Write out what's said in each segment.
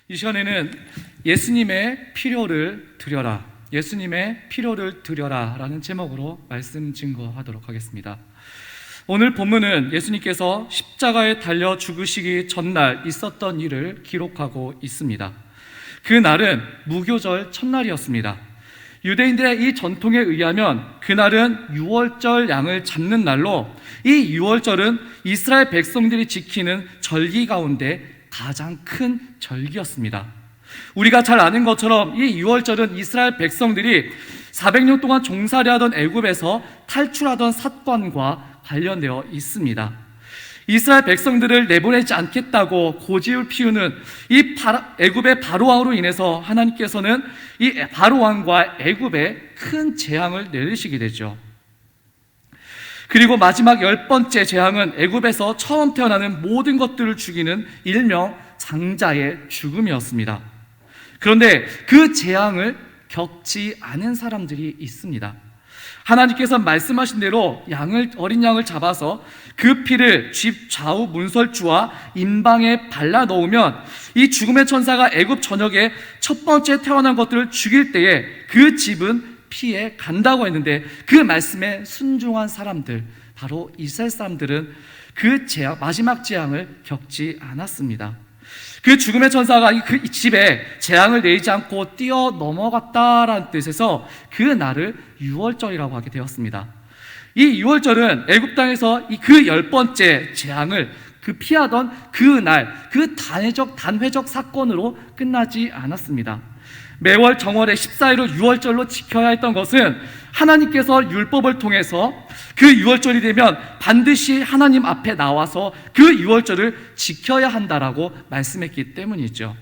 이 시간에는 예수님의 필요를 드려라, 예수님의 필요를 드려라 라는 제목으로 말씀 증거하도록 하겠습니다. 오늘 본문은 예수님께서 십자가에 달려 죽으시기 전날 있었던 일을 기록하고 있습니다. 그 날은 무교절 첫날이었습니다. 유대인들의 이 전통에 의하면 그날은 유월절 양을 잡는 날로, 이 유월절은 이스라엘 백성들이 지키는 절기 가운데 가장 큰 절기였습니다. 우리가 잘 아는 것처럼 이 유월절은 이스라엘 백성들이 400년 동안 종살이 하던 애굽에서 탈출하던 사건과 관련되어 있습니다. 이스라엘 백성들을 내보내지 않겠다고 고집을 피우는 이 애굽의 바로왕으로 인해서 하나님께서는 이 바로왕과 애굽에 큰 재앙을 내리시게 되죠. 그리고 마지막 10번째 재앙은 애굽에서 처음 태어나는 모든 것들을 죽이는 일명 장자의 죽음이었습니다. 그런데 그 재앙을 겪지 않은 사람들이 있습니다. 하나님께서 말씀하신 대로 어린 양을 잡아서 그 피를 집 좌우 문설주와 임방에 발라 넣으면 이 죽음의 천사가 애굽 전역에 첫 번째 태어난 것들을 죽일 때에 그 집은 피해 간다고 했는데, 그 말씀에 순종한 사람들, 바로 이스라엘 사람들은 그 마지막 재앙을 겪지 않았습니다. 그 죽음의 천사가 그 집에 재앙을 내리지 않고 뛰어 넘어갔다라는 뜻에서 그 날을 유월절이라고 하게 되었습니다. 이 유월절은 애굽 땅에서 그 10번째 재앙을 피하던 그 날, 그 단회적 사건으로 끝나지 않았습니다. 매월 정월의 14일을 유월절로 지켜야 했던 것은 하나님께서 율법을 통해서 그 유월절이 되면 반드시 하나님 앞에 나와서 그 유월절을 지켜야 한다라고 말씀했기 때문이죠.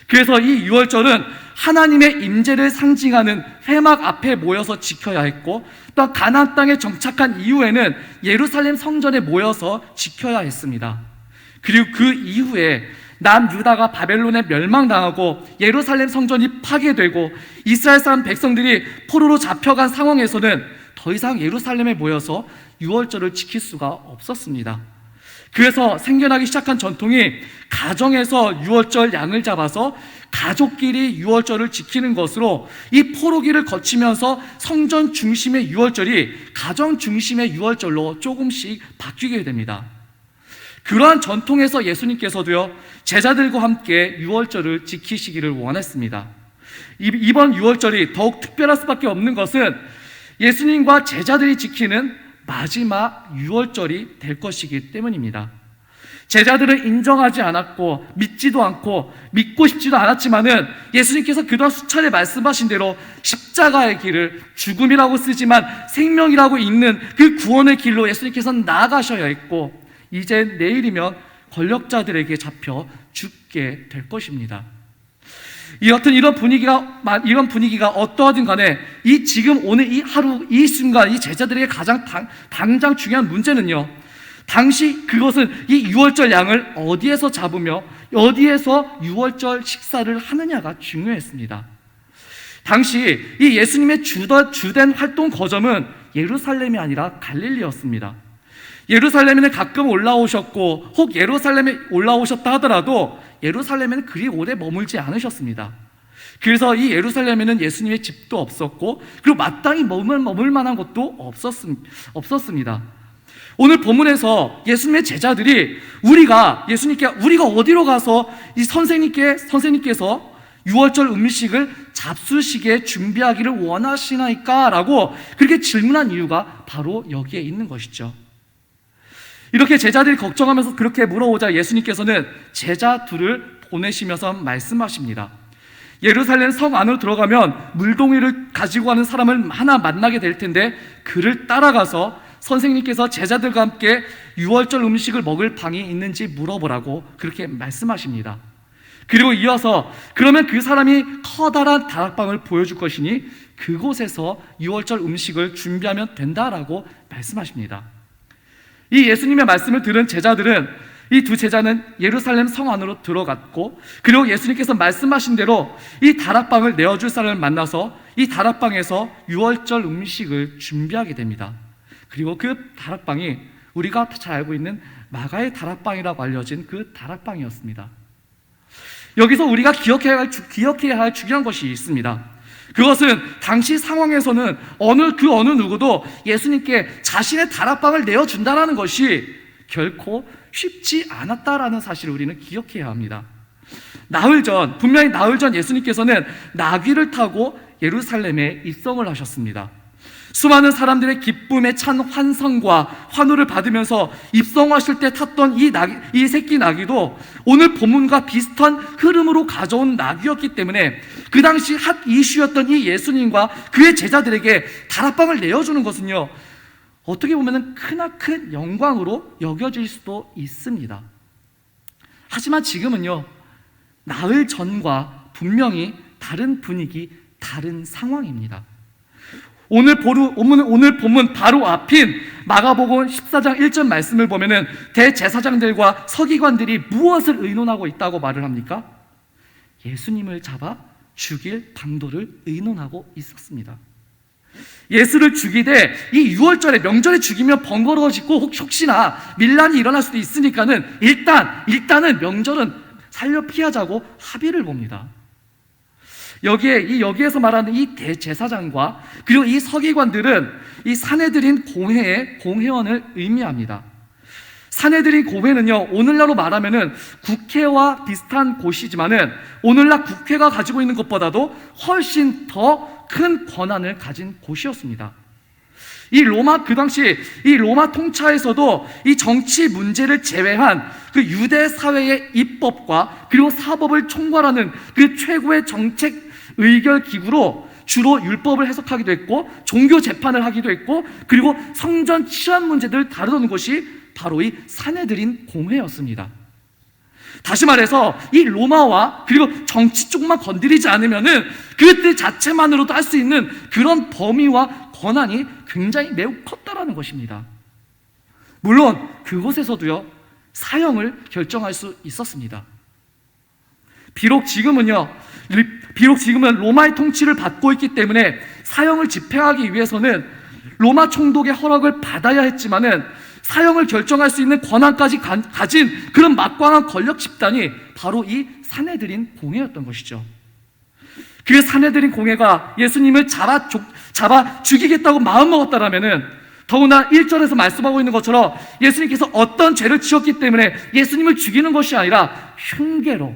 그래서 이 유월절은 하나님의 임재를 상징하는 회막 앞에 모여서 지켜야 했고, 또 가나안 땅에 정착한 이후에는 예루살렘 성전에 모여서 지켜야 했습니다. 그리고 그 이후에 남유다가 바벨론에 멸망당하고 예루살렘 성전이 파괴되고 이스라엘 사람 백성들이 포로로 잡혀간 상황에서는 더 이상 예루살렘에 모여서 유월절을 지킬 수가 없었습니다. 그래서 생겨나기 시작한 전통이 가정에서 유월절 양을 잡아서 가족끼리 유월절을 지키는 것으로, 이 포로기를 거치면서 성전 중심의 유월절이 가정 중심의 유월절로 조금씩 바뀌게 됩니다. 그러한 전통에서 예수님께서도요, 제자들과 함께 유월절을 지키시기를 원했습니다. 이번 유월절이 더욱 특별할 수밖에 없는 것은 예수님과 제자들이 지키는 마지막 유월절이 될 것이기 때문입니다. 제자들은 인정하지 않았고 믿지도 않고 믿고 싶지도 않았지만은 예수님께서 그동안 수차례 말씀하신 대로 십자가의 길을, 죽음이라고 쓰지만 생명이라고 읽는 그 구원의 길로 예수님께서는 나아가셔야 했고, 이제 내일이면 권력자들에게 잡혀 죽게 될 것입니다. 이런 분위기가 어떠하든 간에 지금 오늘 이 하루 이 순간 이 제자들에게 가장 당장 중요한 문제는요, 당시 그것은 이 유월절 양을 어디에서 잡으며 어디에서 유월절 식사를 하느냐가 중요했습니다. 당시 이 예수님의 주된 활동 거점은 예루살렘이 아니라 갈릴리였습니다. 예루살렘에는 가끔 올라오셨고, 혹 예루살렘에 올라오셨다 하더라도 예루살렘에는 그리 오래 머물지 않으셨습니다. 그래서 이 예루살렘에는 예수님의 집도 없었고, 그리고 마땅히 머물 만한 것도 없었습니다. 오늘 본문에서 예수님의 제자들이 우리가 어디로 가서 이 선생님께서 유월절 음식을 잡수시게 준비하기를 원하시나이까? 라고 그렇게 질문한 이유가 바로 여기에 있는 것이죠. 이렇게 제자들이 걱정하면서 그렇게 물어보자 예수님께서는 제자 둘을 보내시면서 말씀하십니다. 예루살렘 성 안으로 들어가면 물동이를 가지고 가는 사람을 하나 만나게 될 텐데, 그를 따라가서 선생님께서 제자들과 함께 유월절 음식을 먹을 방이 있는지 물어보라고 그렇게 말씀하십니다. 그리고 이어서 그러면 그 사람이 커다란 다락방을 보여줄 것이니 그곳에서 유월절 음식을 준비하면 된다라고 말씀하십니다. 이 예수님의 말씀을 들은 제자들은, 이 두 제자는 예루살렘 성 안으로 들어갔고, 그리고 예수님께서 말씀하신 대로 이 다락방을 내어줄 사람을 만나서 이 다락방에서 유월절 음식을 준비하게 됩니다. 그리고 그 다락방이 우리가 잘 알고 있는 마가의 다락방이라고 알려진 그 다락방이었습니다. 여기서 우리가 기억해야 할 중요한 것이 있습니다. 그것은 당시 상황에서는 어느 누구도 예수님께 자신의 다락방을 내어준다는 것이 결코 쉽지 않았다라는 사실을 우리는 기억해야 합니다. 분명히 나흘 전 예수님께서는 나귀를 타고 예루살렘에 입성을 하셨습니다. 수많은 사람들의 기쁨에 찬 환성과 환호를 받으면서 입성하실 때 탔던 이 새끼 나귀도 오늘 본문과 비슷한 흐름으로 가져온 나귀였기 때문에 그 당시 핫 이슈였던 이 예수님과 그의 제자들에게 다락방을 내어주는 것은요, 어떻게 보면 크나큰 영광으로 여겨질 수도 있습니다. 하지만 지금은요, 나흘 전과 분명히 다른 분위기, 다른 상황입니다. 오늘 본문 바로 앞인 마가복음 14장 1절 말씀을 보면은 대제사장들과 서기관들이 무엇을 의논하고 있다고 말을 합니까? 예수님을 잡아 죽일 방도를 의논하고 있었습니다. 예수를 죽이되 이 6월절에 명절에 죽이면 번거로워지고 혹시나 밀란이 일어날 수도 있으니까는 일단은 명절은 살려 피하자고 합의를 봅니다. 여기에서 말하는 이 대제사장과 그리고 이 서기관들은 이 산헤드린 공회의 공회원을 의미합니다. 산헤드린 공회는요, 오늘날로 말하면은 국회와 비슷한 곳이지만은 오늘날 국회가 가지고 있는 것보다도 훨씬 더 큰 권한을 가진 곳이었습니다. 그 당시 이 로마 통치하에서도 이 정치 문제를 제외한 그 유대 사회의 입법과 그리고 사법을 총괄하는 그 최고의 정책 의결 기구로 주로 율법을 해석하기도 했고 종교 재판을 하기도 했고 그리고 성전 치안 문제들을 다루던 것이 바로 이 산헤드린 공회였습니다. 다시 말해서 이 로마와 그리고 정치 쪽만 건드리지 않으면은 그들 자체만으로도 할 수 있는 그런 범위와 권한이 굉장히 매우 컸다라는 것입니다. 물론 그곳에서도요, 사형을 결정할 수 있었습니다. 비록 지금은 로마의 통치를 받고 있기 때문에 사형을 집행하기 위해서는 로마 총독의 허락을 받아야 했지만은 사형을 결정할 수 있는 권한까지 가진 그런 막강한 권력 집단이 바로 이 산헤드린 공회였던 것이죠. 그 산헤드린 공회가 예수님을 잡아 죽이겠다고 마음먹었다라면은 더구나 1절에서 말씀하고 있는 것처럼 예수님께서 어떤 죄를 지었기 때문에 예수님을 죽이는 것이 아니라 흉계로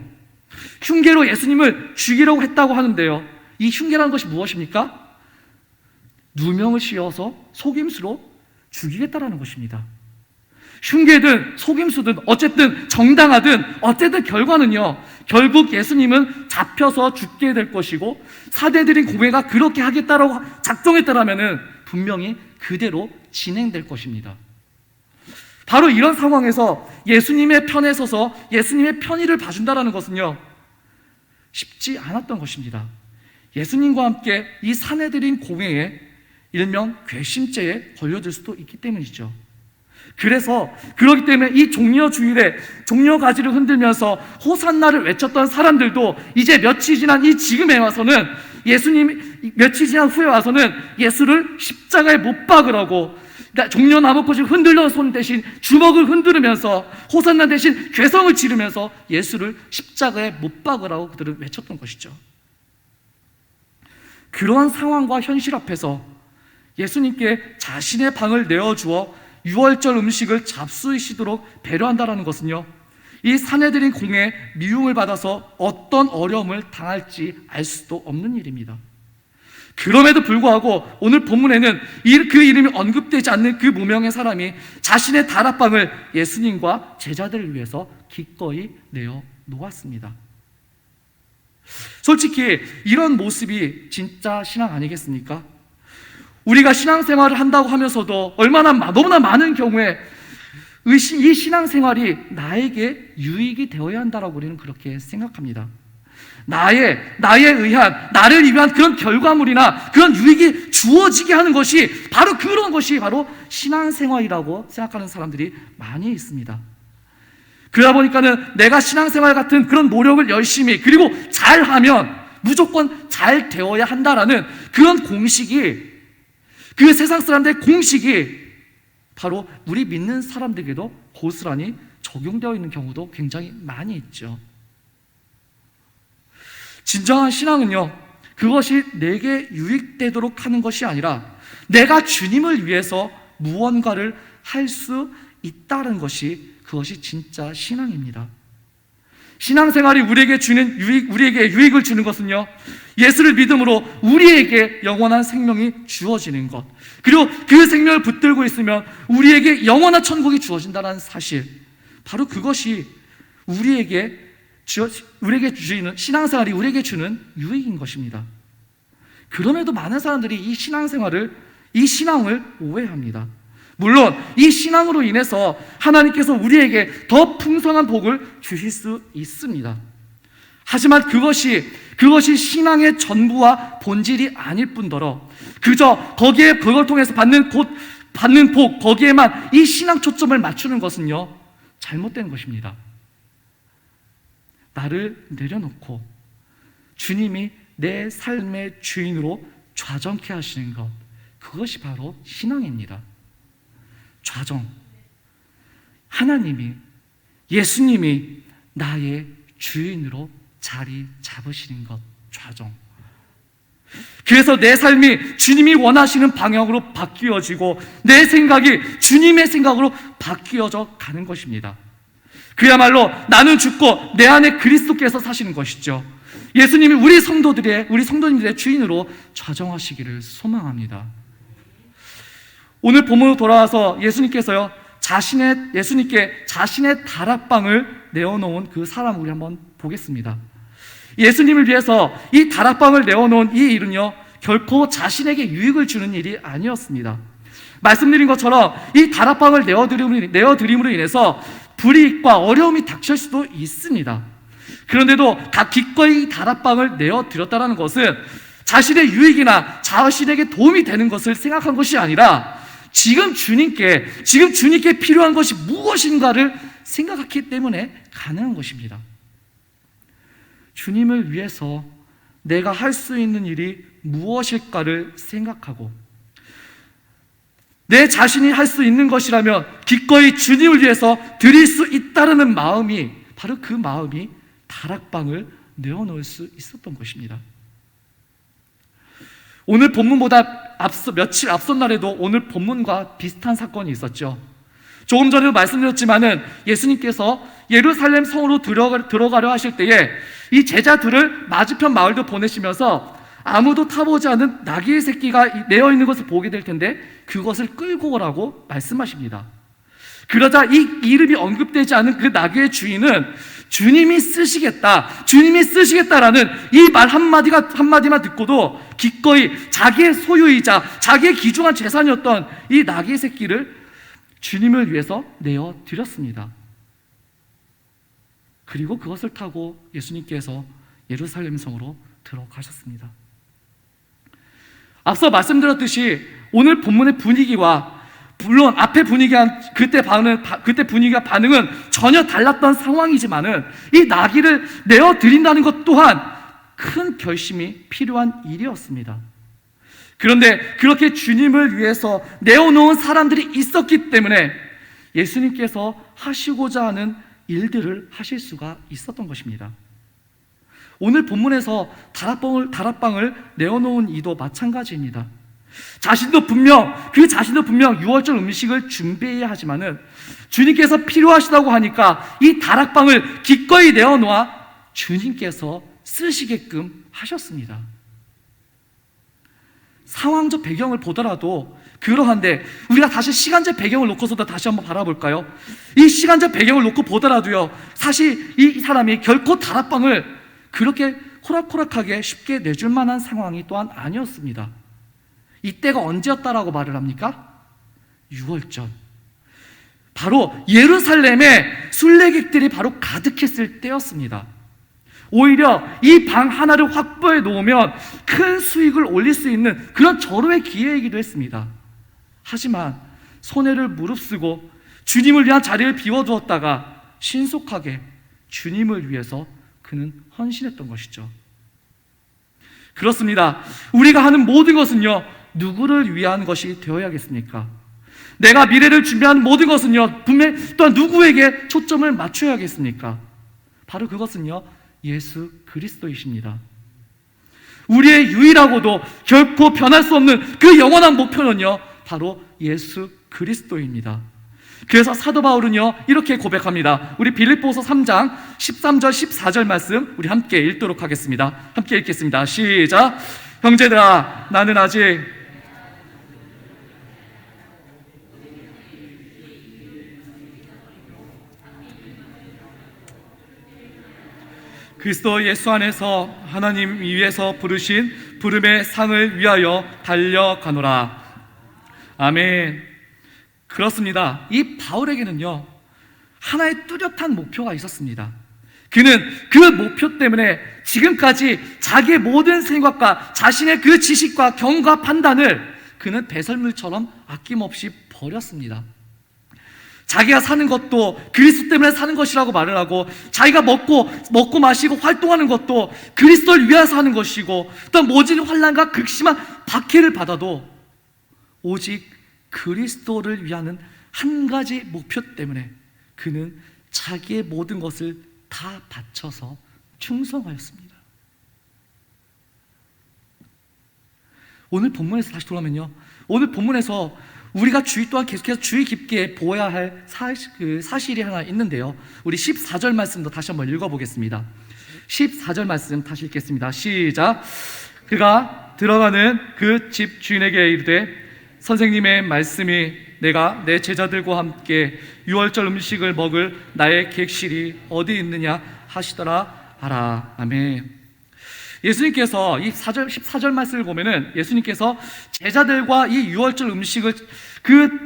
예수님을 죽이려고 했다고 하는데요, 이 흉계라는 것이 무엇입니까? 누명을 씌워서 속임수로 죽이겠다라는 것입니다. 흉계든 속임수든 어쨌든 정당하든 어쨌든 결과는요, 결국 예수님은 잡혀서 죽게 될 것이고 산헤드린 공회가 그렇게 하겠다라고 작정했다라면은 분명히 그대로 진행될 것입니다. 바로 이런 상황에서 예수님의 편에 서서 예수님의 편의를 봐준다라는 것은요, 쉽지 않았던 것입니다. 예수님과 함께 이 산헤드린 공회에 일명 괘씸죄에 걸려들 수도 있기 때문이죠. 그렇기 때문에 이 종려주일에 종려가지를 흔들면서 호산나를 외쳤던 사람들도 이제 며칠 지난 후에 와서는 예수를 십자가에 못 박으라고 종려나무꽃을 흔들던 손 대신 주먹을 흔들으면서 호산나 대신 괴성을 지르면서 예수를 십자가에 못 박으라고 그들은 외쳤던 것이죠. 그러한 상황과 현실 앞에서 예수님께 자신의 방을 내어주어 6월절 음식을 잡수이시도록 배려한다는 것은요, 이 산헤드린 공회의 미움을 받아서 어떤 어려움을 당할지 알 수도 없는 일입니다. 그럼에도 불구하고 오늘 본문에는 그 이름이 언급되지 않는 그 무명의 사람이 자신의 다락방을 예수님과 제자들을 위해서 기꺼이 내어 놓았습니다. 솔직히 이런 모습이 진짜 신앙 아니겠습니까? 우리가 신앙생활을 한다고 하면서도 너무나 많은 경우에 이 신앙생활이 나에게 유익이 되어야 한다라고 우리는 그렇게 생각합니다. 나를 위한 그런 결과물이나 그런 유익이 주어지게 하는 것이 그런 것이 바로 신앙생활이라고 생각하는 사람들이 많이 있습니다. 그러다 보니까는 내가 신앙생활 같은 그런 노력을 열심히 그리고 잘하면 무조건 잘 되어야 한다라는 그런 공식이, 그 세상 사람들의 공식이 바로 우리 믿는 사람들에게도 고스란히 적용되어 있는 경우도 굉장히 많이 있죠. 진정한 신앙은요, 그것이 내게 유익되도록 하는 것이 아니라 내가 주님을 위해서 무언가를 할 수 있다는 것이, 그것이 진짜 신앙입니다. 신앙생활이 우리에게 유익을 주는 것은요, 예수를 믿음으로 우리에게 영원한 생명이 주어지는 것, 그리고 그 생명을 붙들고 있으면 우리에게 영원한 천국이 주어진다는 사실, 바로 그것이 우리에게 주는, 신앙생활이 우리에게 주는 유익인 것입니다. 그럼에도 많은 사람들이 이 신앙을 오해합니다. 물론 이 신앙으로 인해서 하나님께서 우리에게 더 풍성한 복을 주실 수 있습니다. 하지만 그것이 신앙의 전부와 본질이 아닐 뿐더러 그저 그걸 통해서 받는 복, 거기에만 이 신앙 초점을 맞추는 것은요, 잘못된 것입니다. 나를 내려놓고 주님이 내 삶의 주인으로 좌정케 하시는 것, 그것이 바로 신앙입니다. 좌정. 하나님이, 예수님이 나의 주인으로 자리 잡으시는 것, 좌정. 그래서 내 삶이 주님이 원하시는 방향으로 바뀌어지고 내 생각이 주님의 생각으로 바뀌어져 가는 것입니다. 그야말로 나는 죽고 내 안에 그리스도께서 사시는 것이죠. 예수님이 우리 성도님들의 주인으로 좌정하시기를 소망합니다. 오늘 본문으로 돌아와서 예수님께 자신의 다락방을 내어놓은 그 사람을 우리 한번 보겠습니다. 예수님을 위해서 이 다락방을 내어놓은 이 일은요, 결코 자신에게 유익을 주는 일이 아니었습니다. 말씀드린 것처럼 이 다락방을 내어드림으로 인해서 불이익과 어려움이 닥칠 수도 있습니다. 그런데도 기꺼이 이 다락방을 내어드렸다는 것은 자신의 유익이나 자신에게 도움이 되는 것을 생각한 것이 아니라 지금 주님께 필요한 것이 무엇인가를 생각했기 때문에 가능한 것입니다. 주님을 위해서 내가 할 수 있는 일이 무엇일까를 생각하고 내 자신이 할 수 있는 것이라면 기꺼이 주님을 위해서 드릴 수 있다는 마음이, 바로 그 마음이 다락방을 내어놓을 수 있었던 것입니다. 오늘 본문보다 며칠 앞선 날에도 오늘 본문과 비슷한 사건이 있었죠. 조금 전에도 말씀드렸지만은 예수님께서 예루살렘 성으로 들어가려 하실 때에 이 제자들을 맞은편 마을도 보내시면서 아무도 타보지 않은 나귀의 새끼가 내어 있는 것을 보게 될 텐데 그것을 끌고 오라고 말씀하십니다. 그러자 이 이름이 언급되지 않은 그 나귀의 주인은 주님이 쓰시겠다라는 이 말 한마디만 듣고도 기꺼이 자기의 소유이자 자기의 귀중한 재산이었던 이 나귀의 새끼를 주님을 위해서 내어드렸습니다. 그리고 그것을 타고 예수님께서 예루살렘 성으로 들어가셨습니다. 앞서 말씀드렸듯이 오늘 본문의 분위기와 물론 앞에 그때 분위기와 반응은 전혀 달랐던 상황이지만은 이 나귀를 내어드린다는 것 또한 큰 결심이 필요한 일이었습니다. 그런데 그렇게 주님을 위해서 내어놓은 사람들이 있었기 때문에 예수님께서 하시고자 하는 일들을 하실 수가 있었던 것입니다. 오늘 본문에서 다락방을 내어놓은 이도 마찬가지입니다. 자신도 분명 유월절 음식을 준비해야 하지만은 주님께서 필요하시다고 하니까 이 다락방을 기꺼이 내어놓아 주님께서 쓰시게끔 하셨습니다. 상황적 배경을 보더라도 그러한데 우리가 다시 시간적 배경을 놓고서도 다시 한번 바라볼까요? 이 시간적 배경을 놓고 보더라도요, 사실 이 사람이 결코 다락방을 그렇게 호락호락하게 쉽게 내줄 만한 상황이 또한 아니었습니다. 이때가 언제였다라고 말을 합니까? 유월절. 바로 예루살렘에 순례객들이 바로 가득했을 때였습니다. 오히려 이 방 하나를 확보해 놓으면 큰 수익을 올릴 수 있는 그런 절호의 기회이기도 했습니다. 하지만 손해를 무릅쓰고 주님을 위한 자리를 비워두었다가 신속하게 주님을 위해서 그는 헌신했던 것이죠. 그렇습니다. 우리가 하는 모든 것은요, 누구를 위한 것이 되어야겠습니까? 내가 미래를 준비하는 모든 것은요, 분명 또한 누구에게 초점을 맞춰야겠습니까? 바로 그것은요, 예수 그리스도이십니다. 우리의 유일하고도 결코 변할 수 없는 그 영원한 목표는요, 바로 예수 그리스도입니다. 그래서 사도 바울은요, 이렇게 고백합니다. 우리 빌립보서 3장 13절 14절 말씀 우리 함께 읽도록 하겠습니다. 함께 읽겠습니다. 시작. 형제들아, 나는 아직 그리스도 예수 안에서 하나님 위에서 부르신 부름의 상을 위하여 달려가노라. 아멘. 그렇습니다. 이 바울에게는요, 하나의 뚜렷한 목표가 있었습니다. 그는 그 목표 때문에 지금까지 자기의 모든 생각과 자신의 그 지식과 경험과 판단을 그는 배설물처럼 아낌없이 버렸습니다. 자기가 사는 것도 그리스도 때문에 사는 것이라고 말을 하고, 자기가 먹고 마시고 활동하는 것도 그리스도를 위해서 하는 것이고, 또 모진 환난과 극심한 박해를 받아도 오직 그리스도를 위하는 한 가지 목표 때문에 그는 자기의 모든 것을 다 바쳐서 충성하였습니다. 오늘 본문에서 다시 돌아오면요, 오늘 본문에서 우리가 주의 또한 계속해서 주의 깊게 보아야 할 사실이 하나 있는데요, 우리 14절 말씀도 다시 한번 읽어보겠습니다. 14절 말씀 다시 읽겠습니다. 시작. 그가 들어가는 그 집 주인에게 이르되 선생님의 말씀이 내가 내 제자들과 함께 유월절 음식을 먹을 나의 객실이 어디 있느냐 하시더라 하라. 아멘. 예수님께서 이 14절 말씀을 보면은 예수님께서 제자들과 이 유월절 음식을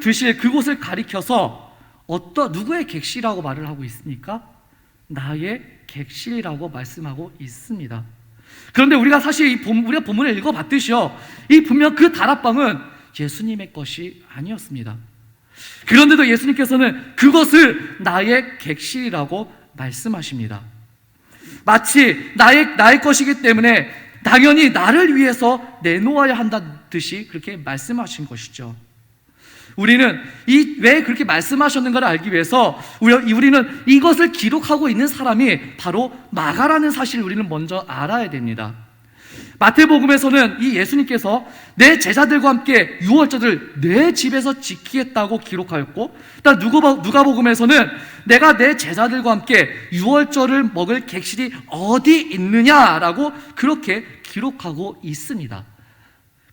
드실 그곳을 가리켜서 누구의 객실이라고 말을 하고 있습니까? 나의 객실이라고 말씀하고 있습니다. 그런데 우리가 사실 우리가 본문을 읽어봤듯이요, 이 분명 그 다락방은 예수님의 것이 아니었습니다. 그런데도 예수님께서는 그것을 나의 객실이라고 말씀하십니다. 마치 나의 것이기 때문에 당연히 나를 위해서 내놓아야 한다는 듯이 그렇게 말씀하신 것이죠. 우리는 왜 그렇게 말씀하셨는가를 알기 위해서 우리는 이것을 기록하고 있는 사람이 바로 마가라는 사실을 우리는 먼저 알아야 됩니다. 마태복음에서는 이 예수님께서 내 제자들과 함께 유월절을 내 집에서 지키겠다고 기록하였고, 또 누가복음에서는 내가 내 제자들과 함께 유월절을 먹을 객실이 어디 있느냐라고 그렇게 기록하고 있습니다.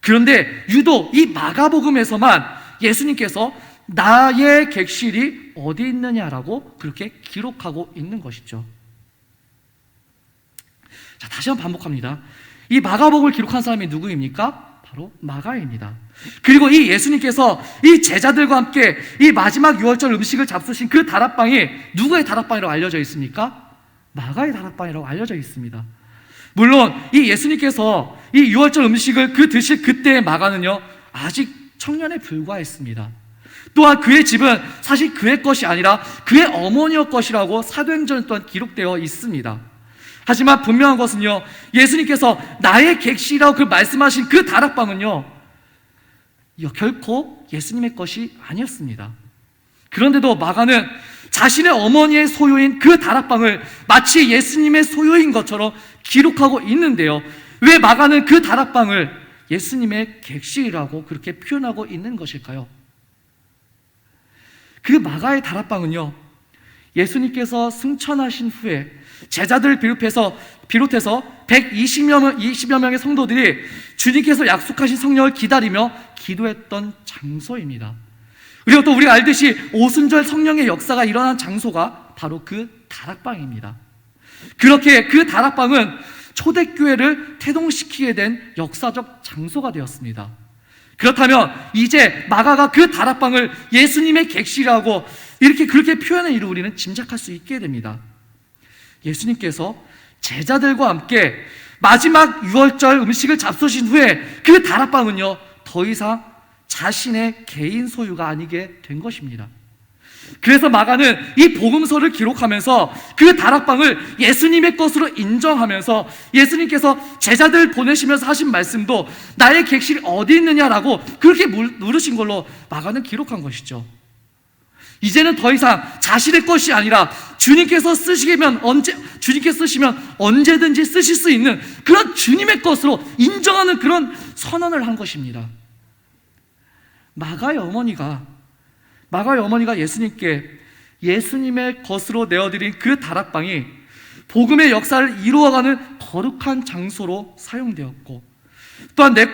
그런데 유독 이 마가복음에서만 예수님께서 나의 객실이 어디 있느냐라고 그렇게 기록하고 있는 것이죠. 자, 다시 한번 반복합니다. 이 마가복음을 기록한 사람이 누구입니까? 바로 마가입니다. 그리고 이 예수님께서 이 제자들과 함께 이 마지막 유월절 음식을 잡수신 그 다락방이 누구의 다락방이라고 알려져 있습니까? 마가의 다락방이라고 알려져 있습니다. 물론 이 예수님께서 이 유월절 음식을 드실 그때의 마가는요, 아직 청년에 불과했습니다. 또한 그의 집은 사실 그의 것이 아니라 그의 어머니의 것이라고 사도행전 또한 기록되어 있습니다. 하지만 분명한 것은요, 예수님께서 나의 객실이라고 말씀하신 그 다락방은요, 결코 예수님의 것이 아니었습니다. 그런데도 마가는 자신의 어머니의 소유인 그 다락방을 마치 예수님의 소유인 것처럼 기록하고 있는데요, 왜 마가는 그 다락방을 예수님의 객실이라고 그렇게 표현하고 있는 것일까요? 그 마가의 다락방은요, 예수님께서 승천하신 후에 제자들을 비롯해서 120여 명의 성도들이 주님께서 약속하신 성령을 기다리며 기도했던 장소입니다. 그리고 또 우리가 알듯이 오순절 성령의 역사가 일어난 장소가 바로 그 다락방입니다. 그렇게 그 다락방은 초대교회를 태동시키게 된 역사적 장소가 되었습니다. 그렇다면 이제 마가가 그 다락방을 예수님의 객실이라고 그렇게 표현한 이유를 우리는 짐작할 수 있게 됩니다. 예수님께서 제자들과 함께 마지막 유월절 음식을 잡수신 후에 그 다락방은요, 더 이상 자신의 개인 소유가 아니게 된 것입니다. 그래서 마가는 이 복음서를 기록하면서 그 다락방을 예수님의 것으로 인정하면서 예수님께서 제자들 보내시면서 하신 말씀도 나의 객실이 어디 있느냐라고 그렇게 물으신 걸로 마가는 기록한 것이죠. 이제는 더 이상 자신의 것이 아니라 주님께서 쓰시면 언제든지 쓰실 수 있는 그런 주님의 것으로 인정하는 그런 선언을 한 것입니다. 마가의 어머니가 예수님의 것으로 내어드린 그 다락방이 복음의 역사를 이루어가는 거룩한 장소로 사용되었고, 또한 내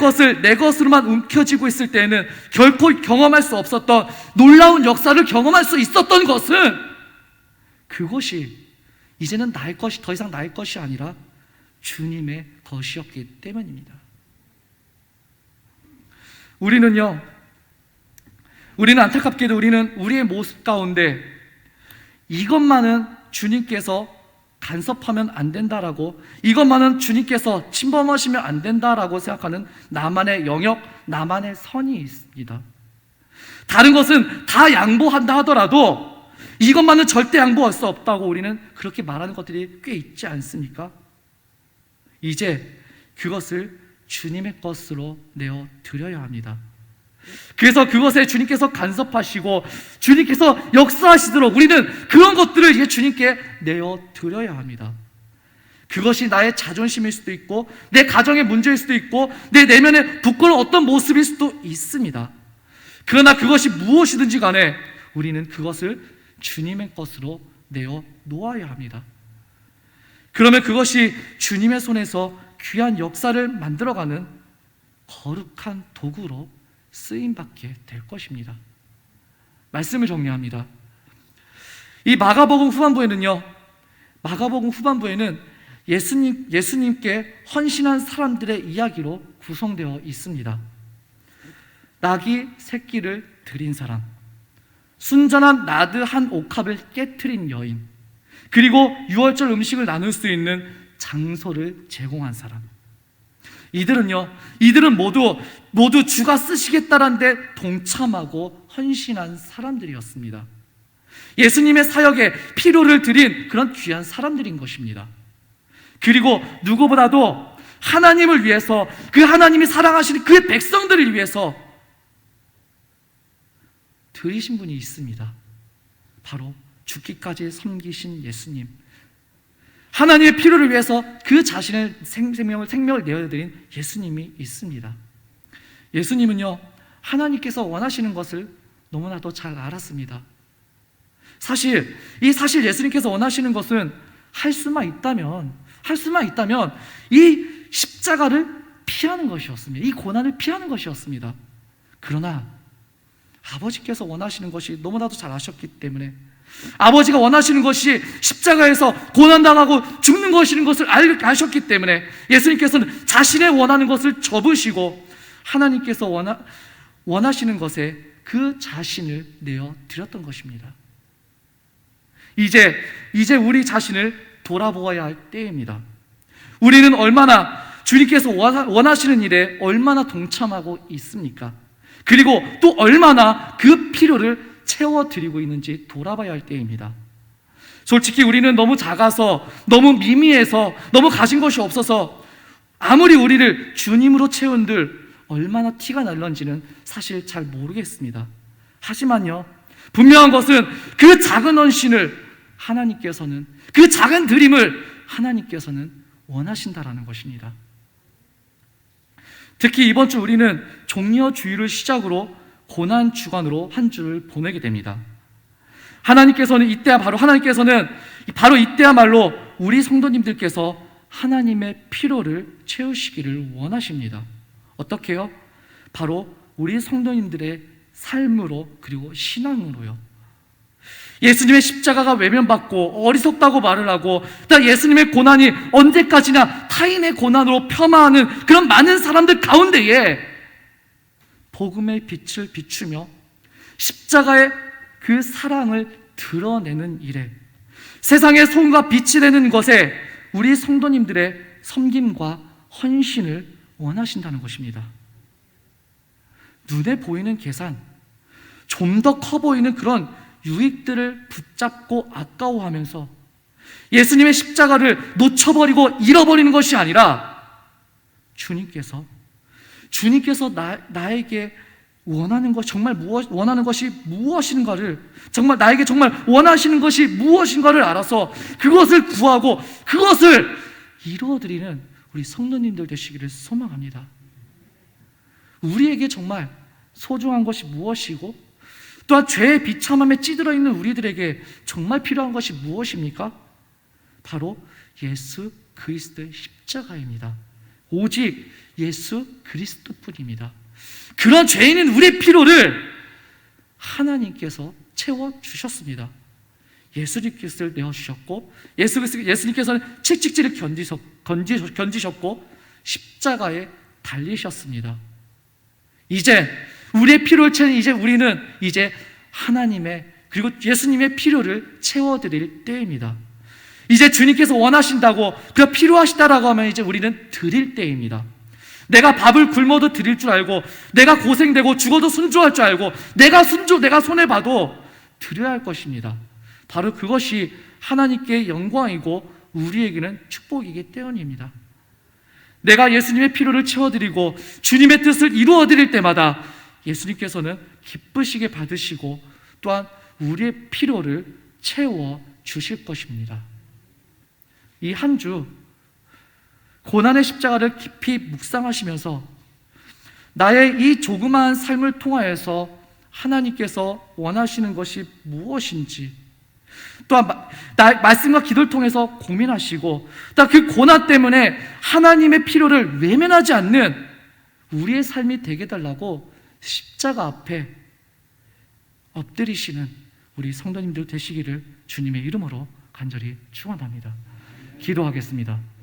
것으로만 움켜쥐고 있을 때에는 결코 경험할 수 없었던 놀라운 역사를 경험할 수 있었던 것은 그것이 이제는 더 이상 나의 것이 아니라 주님의 것이었기 때문입니다. 우리는 안타깝게도 우리의 모습 가운데 이것만은 주님께서 간섭하면 안 된다라고, 이것만은 주님께서 침범하시면 안 된다라고 생각하는 나만의 영역, 나만의 선이 있습니다. 다른 것은 다 양보한다 하더라도 이것만은 절대 양보할 수 없다고 우리는 그렇게 말하는 것들이 꽤 있지 않습니까? 이제 그것을 주님의 것으로 내어 드려야 합니다. 그래서 그것에 주님께서 간섭하시고 주님께서 역사하시도록 우리는 그런 것들을 이제 주님께 내어 드려야 합니다. 그것이 나의 자존심일 수도 있고, 내 가정의 문제일 수도 있고, 내 내면에 부끄러운 어떤 모습일 수도 있습니다. 그러나 그것이 무엇이든지 간에 우리는 그것을 주님의 것으로 내어 놓아야 합니다. 그러면 그것이 주님의 손에서 귀한 역사를 만들어가는 거룩한 도구로 쓰임받게 될 것입니다. 말씀을 정리합니다. 이 마가복음 후반부에는 예수님께 헌신한 사람들의 이야기로 구성되어 있습니다. 낙이 새끼를 드린 사람, 순전한 나드 한 옥합을 깨트린 여인, 그리고 유월절 음식을 나눌 수 있는 장소를 제공한 사람. 이들은 모두 주가 쓰시겠다는 데 동참하고 헌신한 사람들이었습니다. 예수님의 사역에 필요를 드린 그런 귀한 사람들인 것입니다. 그리고 누구보다도 하나님을 위해서, 그 하나님이 사랑하시는 그 백성들을 위해서 드리신 분이 있습니다. 바로 죽기까지 섬기신 예수님, 하나님의 필요를 위해서 그 자신의 생명을 내어드린 예수님이 있습니다. 예수님은요, 하나님께서 원하시는 것을 너무나도 잘 알았습니다. 사실 예수님께서 원하시는 것은 할 수만 있다면 이 십자가를 피하는 것이었습니다. 이 고난을 피하는 것이었습니다. 그러나 아버지께서 원하시는 것이 너무나도 잘 아셨기 때문에, 아버지가 원하시는 것이 십자가에서 고난당하고 죽는 것인 것을 아셨기 때문에 예수님께서는 자신의 원하는 것을 접으시고 하나님께서 원하시는 것에 그 자신을 내어 드렸던 것입니다. 이제 우리 자신을 돌아보아야 할 때입니다. 우리는 얼마나 주님께서 원하시는 일에 얼마나 동참하고 있습니까? 그리고 또 얼마나 그 필요를 채워드리고 있는지 돌아봐야 할 때입니다. 솔직히 우리는 너무 작아서, 너무 미미해서, 너무 가진 것이 없어서 아무리 우리를 주님으로 채운들 얼마나 티가 날런지는 사실 잘 모르겠습니다. 하지만요, 분명한 것은 그 작은 헌신을 하나님께서는, 그 작은 드림을 하나님께서는 원하신다라는 것입니다. 특히 이번 주 우리는 종려주일을 시작으로 고난 주간으로 한 주를 보내게 됩니다. 하나님께서는 바로 이때야말로 우리 성도님들께서 하나님의 필요를 채우시기를 원하십니다. 어떻게요? 바로 우리 성도님들의 삶으로, 그리고 신앙으로요. 예수님의 십자가가 외면받고 어리석다고 말을 하고, 예수님의 고난이 언제까지나 타인의 고난으로 폄하하는 그런 많은 사람들 가운데에 복음의 빛을 비추며 십자가의 그 사랑을 드러내는 일에, 세상의 소금과 빛이 되는 것에 우리 성도님들의 섬김과 헌신을 원하신다는 것입니다. 눈에 보이는 계산, 좀 더 커 보이는 그런 유익들을 붙잡고 아까워하면서 예수님의 십자가를 놓쳐버리고 잃어버리는 것이 아니라 주님께서 나에게 정말 원하는 것이 무엇인가를, 정말 나에게 정말 원하시는 것이 무엇인가를 알아서 그것을 구하고 그것을 이루어드리는 우리 성도님들 되시기를 소망합니다. 우리에게 정말 소중한 것이 무엇이고 또한 죄의 비참함에 찌들어 있는 우리들에게 정말 필요한 것이 무엇입니까? 바로 예수 그리스도의 십자가입니다. 오직 예수 그리스도뿐입니다. 그런 죄 있는 우리의 필요를 하나님께서 채워주셨습니다. 예수님께서 내어주셨고 예수님께서는 채찍질을 견디셨고 십자가에 달리셨습니다. 이제 우리의 필요를 채는 우리는 하나님의 그리고 예수님의 필요를 채워드릴 때입니다. 이제 주님께서 원하신다고 그가 필요하시다라고 하면 이제 우리는 드릴 때입니다. 내가 밥을 굶어도 드릴 줄 알고 내가 고생되고 죽어도 순종할 줄 알고 내가 손해봐도 드려야 할 것입니다. 바로 그것이 하나님께 영광이고 우리에게는 축복이기 때문입니다. 내가 예수님의 필요를 채워드리고 주님의 뜻을 이루어드릴 때마다 예수님께서는 기쁘시게 받으시고 또한 우리의 필요를 채워주실 것입니다. 이 한 주 고난의 십자가를 깊이 묵상하시면서 나의 이 조그마한 삶을 통하여서 하나님께서 원하시는 것이 무엇인지 또한 말씀과 기도를 통해서 고민하시고 또 그 고난 때문에 하나님의 필요를 외면하지 않는 우리의 삶이 되게 해달라고 십자가 앞에 엎드리시는 우리 성도님들 되시기를 주님의 이름으로 간절히 축원합니다. 기도하겠습니다.